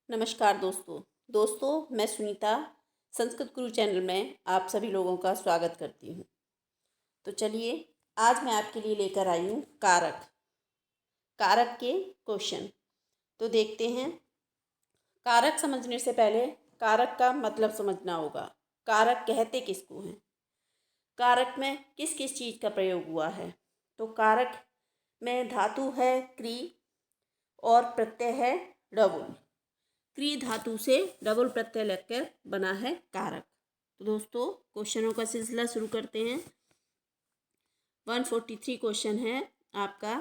नमस्कार दोस्तों मैं सुनीता संस्कृत गुरु चैनल में आप सभी लोगों का स्वागत करती हूँ। तो चलिए आज मैं आपके लिए लेकर आई हूँ कारक के क्वेश्चन। तो देखते हैं। कारक समझने से पहले कारक का मतलब समझना होगा। कारक कहते किसको हैं, कारक में किस किस चीज़ का प्रयोग हुआ है। तो कारक में धातु है क्री और प्रत्यय है डबल। क्री धातु से डबल प्रत्यय लगकर बना है कारक। तो दोस्तों क्वेश्चनों का सिलसिला शुरू करते हैं। 143 क्वेश्चन है आपका।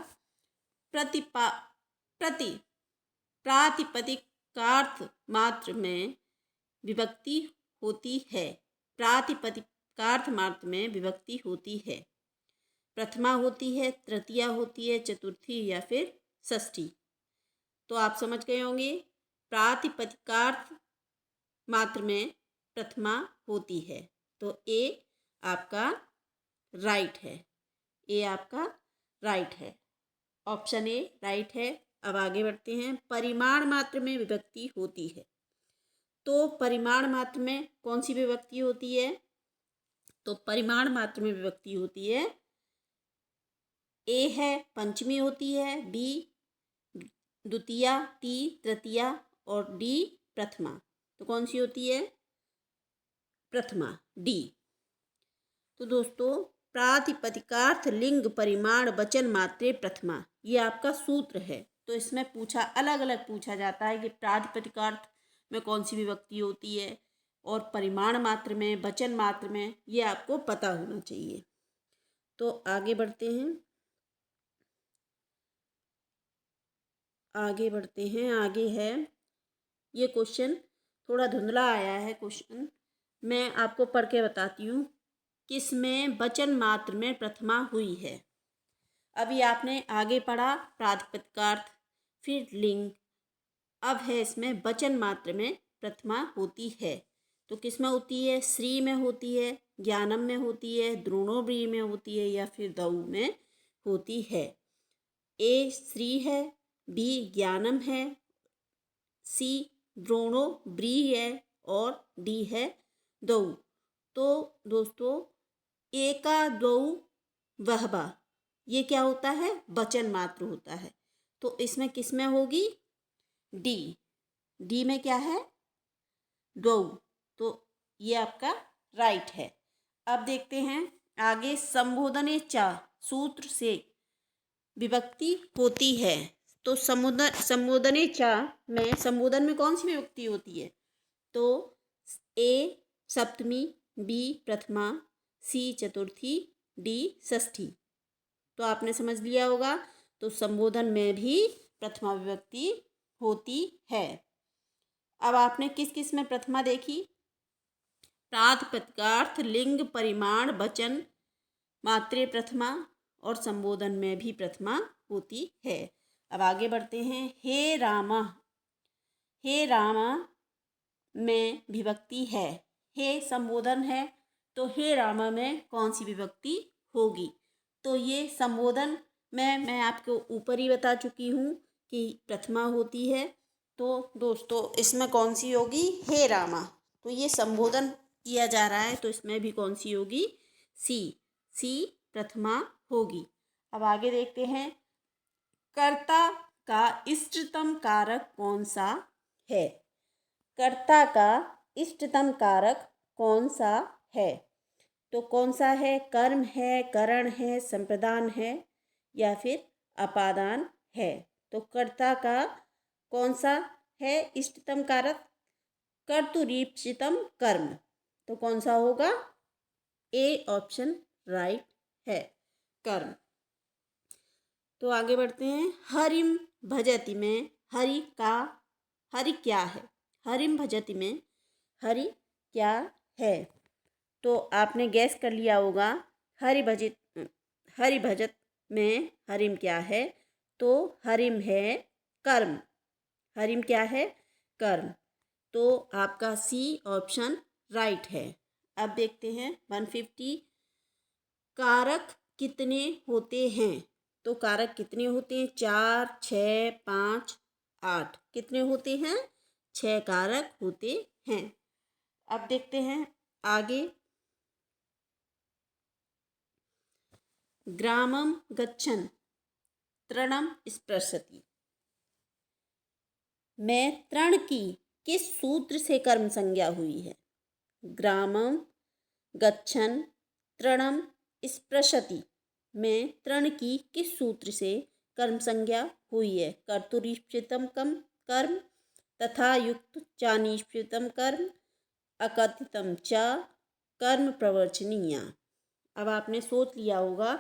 प्रातिपदिकार्थ मात्र में विभक्ति होती है। प्रातिपदिकार्थ मात्र में विभक्ति होती है। प्रथमा होती है, तृतीया होती है, चतुर्थी या फिर षष्ठी। तो आप समझ गए होंगे। प्रातिपदिकार्थ मात्र में प्रथमा होती है। तो ए आपका राइट है। ए आपका राइट है। ऑप्शन ए राइट है। अब आगे बढ़ते हैं। परिमाण मात्र में विभक्ति होती है। तो परिमाण मात्र में कौन सी विभक्ति होती है। तो परिमाण मात्र में विभक्ति होती है। ए है पंचमी होती है, बी द्वितीया, टी तृतीया और डी प्रथमा। तो कौन सी होती है, प्रथमा, डी। तो दोस्तों प्रातिपदिकार्थ लिंग परिमाण वचन मात्रे प्रथमा, ये आपका सूत्र है। तो इसमें अलग अलग पूछा जाता है कि प्रातिपदिकार्थ में कौन सी विभक्ति होती है और परिमाण मात्र में, वचन मात्र में, ये आपको पता होना चाहिए। तो आगे बढ़ते हैं। आगे है ये क्वेश्चन थोड़ा धुंधला आया है। क्वेश्चन मैं आपको पढ़ के बताती हूँ किसमें वचन मात्र में प्रथमा हुई है। अभी आपने आगे पढ़ा प्रातिपदिकार्थ, फिर लिंग। अब है इसमें वचन मात्र में प्रथमा होती है। तो किसमें होती है, श्री में होती है, ज्ञानम में होती है, द्रोणोब्री में होती है या फिर दऊ में होती है। ए श्री है, बी ज्ञानम है, सी द्रोणो ब्री है और डी है दऊ। तो दोस्तों एका द्वौ वहवा, ये क्या होता है, वचन मात्र होता है। तो इसमें किस में होगी, डी। डी में क्या है, द्वौ। तो ये आपका राइट है। अब देखते हैं आगे। संबोधने चा सूत्र से विभक्ति होती है। तो संबोधने चा में, संबोधन में कौन सी विभक्ति होती है। तो ए सप्तमी, बी प्रथमा, सी चतुर्थी, डी षष्ठी। तो आपने समझ लिया होगा। तो संबोधन में भी प्रथमा विभक्ति होती है। अब आपने किस किस में प्रथमा देखी, प्रातिपदिकार्थ लिंग परिमाण वचन मात्रे प्रथमा और संबोधन में भी प्रथमा होती है। अब आगे बढ़ते हैं। हे रामा, हे रामा में विभक्ति है। हे संबोधन है, तो हे रामा में कौन सी विभक्ति होगी। तो ये संबोधन में मैं आपको ऊपर ही बता चुकी हूँ कि प्रथमा होती है। तो दोस्तों इसमें कौन सी होगी, हे रामा। तो ये संबोधन किया जा रहा है, तो इसमें भी कौन सी होगी, सी प्रथमा होगी। अब आगे देखते हैं। कर्ता का इष्टतम कारक कौन सा है। कर्ता का इष्टतम कारक कौन सा है। तो कौन सा है, कर्म है, करण है, संप्रदान है या फिर अपादान है। तो कर्ता का कौन सा है इष्टतम कारक, कर्तुरीप्सितम कर्म। तो कौन सा होगा, ए ऑप्शन राइट है, कर्म। तो आगे बढ़ते हैं। हरिम भजति में हरि क्या है। हरिम भजति में हरि क्या है। तो आपने गैस कर लिया होगा। हरि भजत में हरिम क्या है। तो हरिम है कर्म। हरिम क्या है, कर्म। तो आपका सी ऑप्शन राइट है। अब देखते हैं 150। कारक कितने होते हैं। तो कारक कितने होते हैं, 4, 6, 5, 8। कितने होते हैं, 6 कारक होते हैं। अब देखते हैं आगे। ग्रामम गच्छन् तृणम स्पृशति में तृण की किस सूत्र से कर्म संज्ञा हुई है? ग्रामम गच्छन् तृणम स्पृशति में तृण की किस सूत्र से कर्म संज्ञा हुई है? कर्तुरीप्सितम कर्म तथा युक्त चानिप्सितम कर्म अकथितम च कर्म प्रवर्चनीया। अब आपने सोच लिया होगा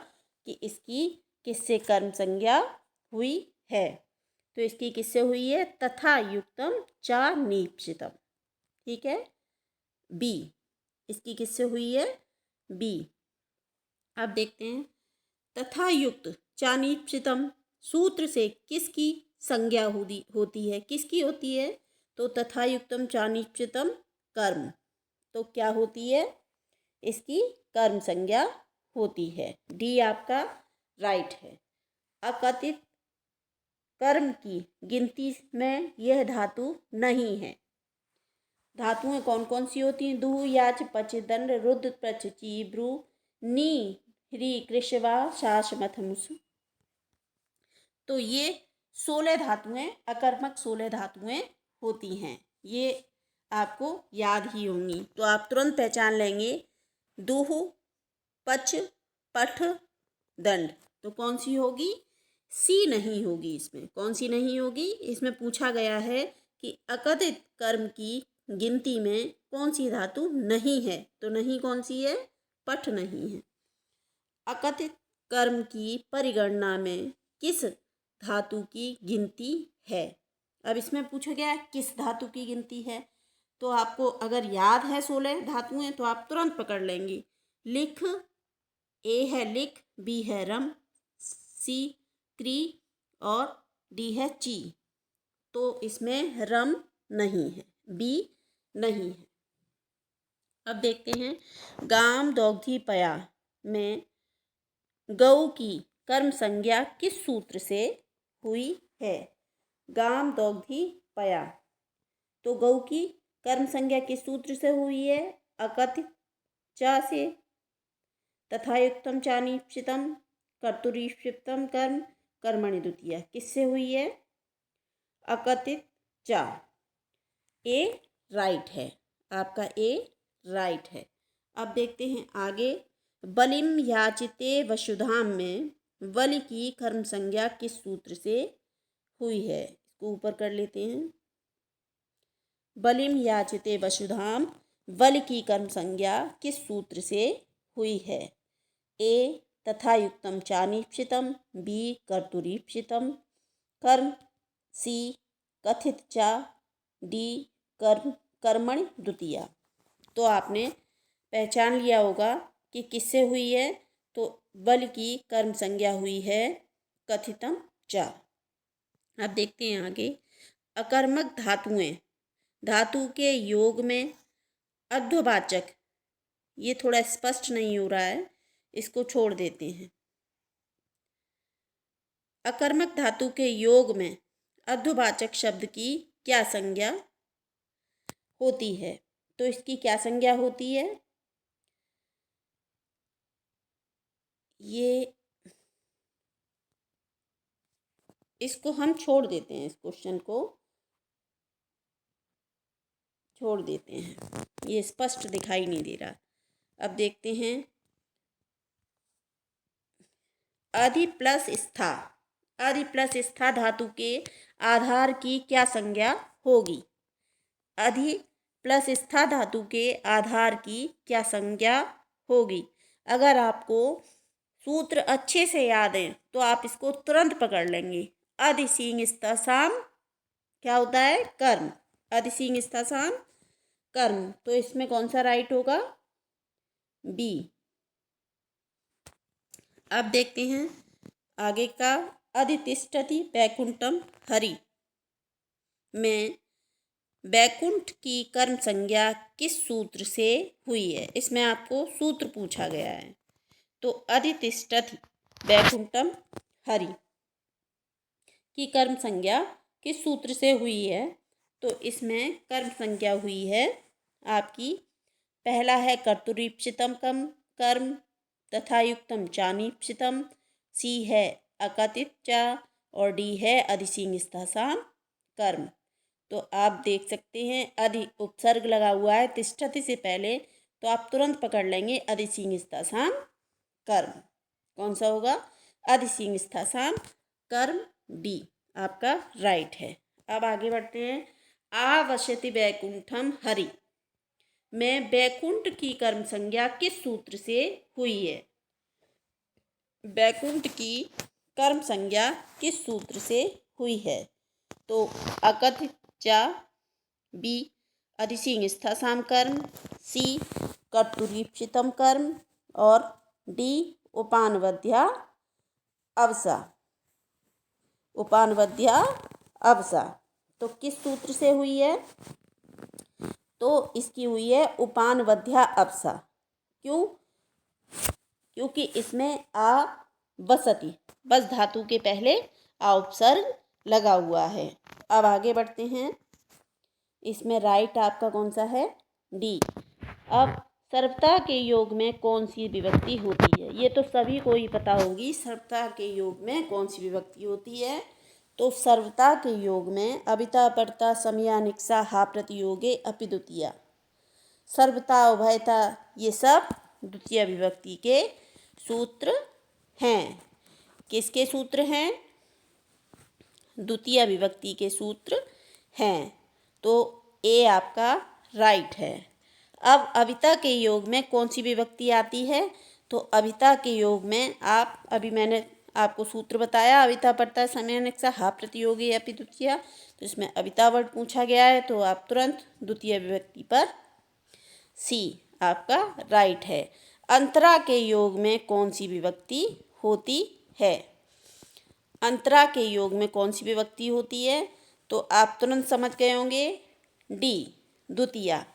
कि इसकी किससे कर्म संज्ञा हुई है। तो इसकी किससे हुई है? तथा युक्तम चा नीप्सितम। ठीक है, बी। इसकी किससे हुई है? बी। अब देखते हैं तथा युक्त चानीप्सितम सूत्र से किसकी संज्ञा होती है? किसकी होती है? तो तथा युक्तम चानीप्सितम कर्म। तो क्या होती है? इसकी कर्म संज्ञा होती है। डी आपका राइट है। अकथित कर्म की गिनती में यह धातु नहीं है। धातुएं कौन कौन सी होती हैं? दुह याच पच दंड रुद्र प्रच ची ब्रू नी ह्री कृष्वा शास मथमुस। तो ये 16 धातुएं अकर्मक 16 धातुएं होती हैं। ये आपको याद ही होंगी। तो आप तुरंत पहचान लेंगे दुह पच पठ दंड। तो कौन सी होगी? सी नहीं होगी। इसमें कौन सी नहीं होगी? इसमें पूछा गया है कि अकथित कर्म की गिनती में कौन सी धातु नहीं है। तो नहीं कौन सी है? पठ नहीं है। अकथित कर्म की परिगणना में किस धातु की गिनती है? अब इसमें पूछा गया किस धातु की गिनती है। तो आपको अगर याद है 16 धातुएं तो आप तुरंत पकड़ लेंगे। लिख, ए है लिख, बी है रम, सी क्री और डी है ची। तो इसमें रम नहीं है, बी नहीं है। अब देखते हैं गाम दौग्धी पया में गौ की कर्म संज्ञा किस सूत्र से हुई है? गाम दौग्धी पया। तो गौ की कर्म संज्ञा किस सूत्र से हुई है? अकथित चा से, तथा युक्तम चानीप्सितम कर्तुरीप्सितम कर्म कर्मणि द्वितीया। किससे हुई है? अकथित चा। ए राइट है आपका, ए राइट है। अब देखते हैं आगे। बलिम याचिते वसुधाम में वल की कर्म संज्ञा किस सूत्र से हुई है? इसको ऊपर कर लेते हैं। बलिम याचिते वसुधाम वल की कर्म संज्ञा किस सूत्र से हुई है? ए तथा युक्तम चानीप्सितम, बी कर्तुरीप्सितम कर्म, सी कथित चा, डी कर्मणि द्वितीया। तो आपने पहचान लिया होगा कि किससे हुई है। तो बल की कर्म संज्ञा हुई है कथितम चा। अब देखते हैं आगे। अकर्मक धातुएं धातु के योग में अध्ववाचक, ये थोड़ा स्पष्ट नहीं हो रहा है, इसको छोड़ देते हैं। अकर्मक धातु के योग में अध्ववाचक शब्द की क्या संज्ञा होती है? तो इसकी क्या संज्ञा होती है? ये इसको हम छोड़ देते हैं, इस क्वेश्चन को छोड़ देते हैं, ये स्पष्ट दिखाई नहीं दे रहा। अब देखते हैं अधि प्लस स्था। अधि प्लस स्था धातु के आधार की क्या संज्ञा होगी? अधि प्लस स्था धातु के आधार की क्या संज्ञा होगी? अगर आपको सूत्र अच्छे से याद है तो आप इसको तुरंत पकड़ लेंगे। अधि सींग स्था साम क्या होता है? कर्म। अधि सींग स्था साम कर्म। तो इसमें कौन सा राइट होगा? बी। अब देखते हैं आगे का। अधितिष्ठति वैकुंठम हरि में वैकुंठ की कर्म संज्ञा किस सूत्र से हुई है? इसमें आपको सूत्र पूछा गया है। तो अधितिष्ठति वैकुंठम हरि की कर्म संज्ञा किस सूत्र से हुई है? तो इसमें कर्म संज्ञा हुई है आपकी। पहला है कर्तुरीप्सितम कम कर्म तथा युक्तम चानीप्सितम, सी है अकथित चा और डी है अधिसिंग स्थासाम कर्म। तो आप देख सकते हैं अधि उपसर्ग लगा हुआ है तिष्ठति से पहले, तो आप तुरंत पकड़ लेंगे अधिसिंग स्थासाम कर्म। कौन सा होगा? अधिसिंग स्थासाम कर्म, डी आपका राइट है। अब आगे बढ़ते हैं। आवश्यति वैकुंठम हरि में वैकुंठ की कर्म संज्ञा किस सूत्र से हुई है? वैकुंठ की कर्म संज्ञा किस सूत्र से हुई है? तो अकथित चा, बी अधिसिंग स्थासाम कर्म, सी कर्तुरीप्सितम कर्म और डी उपानवद्या अवसा। उपानवद्या अवसा तो किस सूत्र से हुई है? तो इसकी हुई है उपानवद्या अवसा। क्यों? क्योंकि इसमें आ वसति बस धातु के पहले आ उपसर्ग लगा हुआ है। अब आगे बढ़ते हैं। इसमें राइट आपका कौन सा है? डी। अब सर्वता के योग में कौन सी विभक्ति होती है? ये तो सभी को ही पता होगी, सर्वता के योग में कौन सी विभक्ति होती है। तो सर्वता के योग में अबिता परता समया निक्सा हा प्रतियोगे अपि द्वितीया, सर्वता उभयता ये सब द्वितीय विभक्ति के सूत्र हैं। किसके सूत्र हैं? द्वितीय विभक्ति के सूत्र हैं। तो ए आपका राइट है। अब अबिता के योग में कौन सी विभक्ति आती है? तो अबिता के योग में आप अभी मैंने आपको सूत्र बताया, अबिता परता समय निक्सा हा प्रतियोगी अपि द्वितीया। तो इसमें अबिता वर्ड पूछा गया है तो आप तुरंत द्वितीय विभक्ति पर सी आपका राइट है। अंतरा के योग में कौन सी विभक्ति होती है? अंतरा के योग में कौन सी विभक्ति होती है? तो आप तुरंत समझ गए होंगे, डी द्वितीया।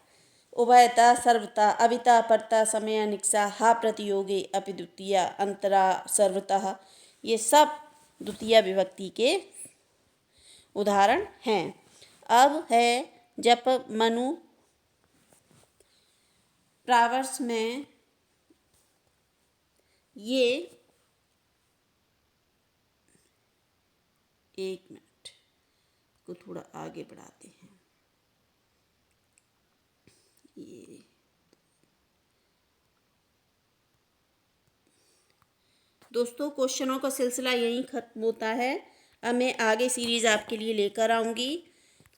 उभयता सर्वता अबिता परता समय निक्सा हा प्रतियोगे अपि द्वितीया अंतरा सर्वतः ये सब द्वितीय विभक्ति के उदाहरण हैं। अब है जप मनु प्रावर्स में ये एक मिनट को थोड़ा आगे बढ़ाते हैं। ये दोस्तों क्वेश्चनों का सिलसिला यहीं ख़त्म होता है। अब मैं आगे सीरीज़ आपके लिए लेकर आऊँगी।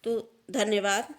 तो धन्यवाद।